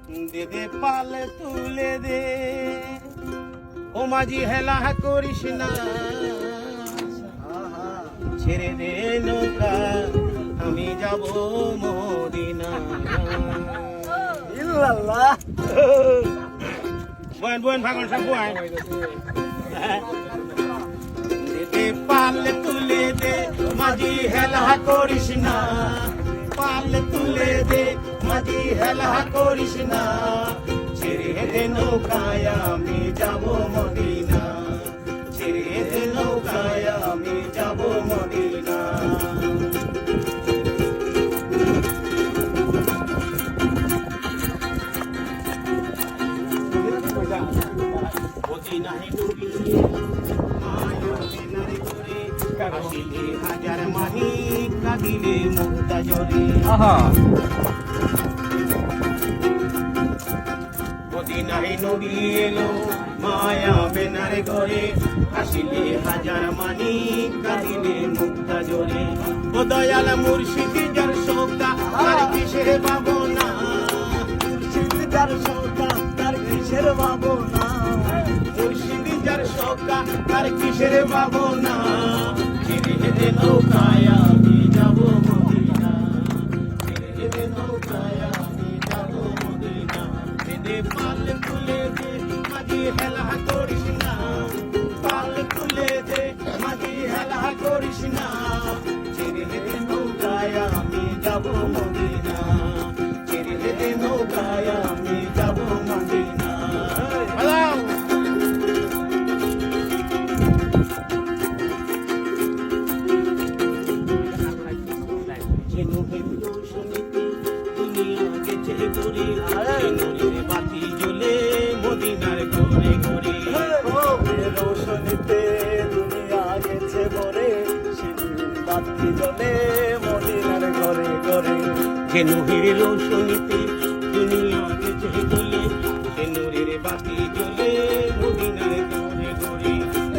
দে দে পাল তুলে দে, ও মাঝি হেলা করিস না, ছেড়ে দে নৌকা আমি যাব মদিনা। ইল্লাল্লাহ বয়েন বয়েন ভাগন সব বয়েন। দে দে পাল তুলে দে, মাঝি হেলা করিস না, পাল তুলে দে, মাঝি হেলা করিস না, ছেড়ে দে নৌকায় আমি যাব মদিনা, ছেড়ে দে নৌকায় আমি যাব মদিনা। মদিনায় ডুবিয়ে মায়া বেনারে করে, কাশিলে হাজার মাহি কাঁদিলে মুক্তা জরে। মদিনায় নবী এলো মায়া বেনারে ঘরে, হাসিলে হাজার মানি কাঁদিলে মুক্তা জরে। ও দয়াল মুর্শিদি যার শোকা তার কিসের ভাবনা, মুর্শিদ যার শোকা তার কিসের ভাবনা, মুর্শিদি যার শোকা তার কিসের ভাবনা, ছেড়ে দে নৌকায় আমি যাব মদিনা, ছেড়ে দে নৌকায় আমি যাব মদিনা। দে দে পাল তুলে দে, মাঝি হেলা করিস না, পাল তুলে দে, মাঝি হেলা করিস না, ছেড়ে দে নৌকায় আমি যাব মদিনা, ছেড়ে দে নৌকায় আমি যাব মদিনা। বাতি জ্বলে মদিনার ঘরে ঘরে, রোশনীতে দুনিয়া গেছে ভরে, বাতি জ্বলে মদিনার ঘরে ঘরে। নূরের রোশনীতে দুনিয়া গেছে জ্বলে, নূরের বাতি জ্বলে মদিনার ঘরে ঘরে।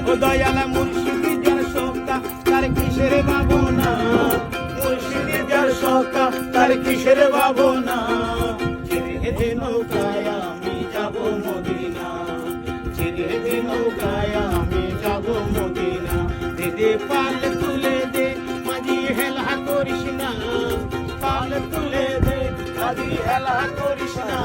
ও দয়াল মুর্শিদি যার শোকা তার কিসের ভাবনা, মুর্শিদি যার শোকা তার কিসের ভাবনা, ছেড়ে দে নৌকায় আমি যাব মদিনা, ছেড়ে দে নৌকায় আমি যাব মদিনা। দে দে পাল তুলে দে, মাঝি হেলা করিস না, পাল তুলে দে, মাঝি হেলা করিস না,